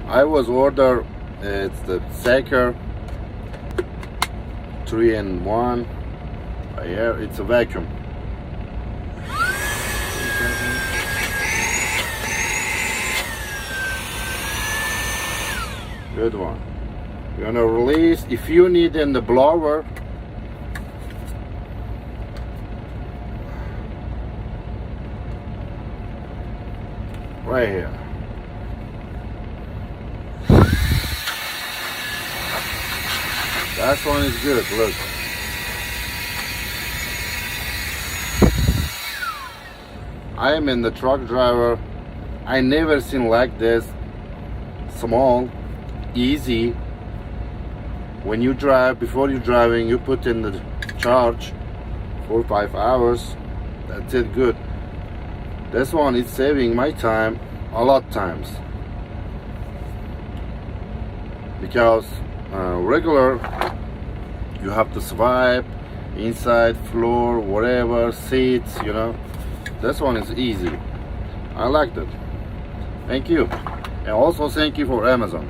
I was ordered, it's the Saker 3-in-1. Here it's a vacuum. Good one. You're gonna release. If you need in the blower, right here. That one is good. Look. I am in the truck driver. I never seen like this. Small, easy. When you drive, before you driving, you put in the charge 4 or 5 hours. That's it, good. This one is saving my time a lot times, because regular you have to swipe inside, floor, whatever, seats, you know. This one is easy. I like that. Thank you. And also thank you for Amazon.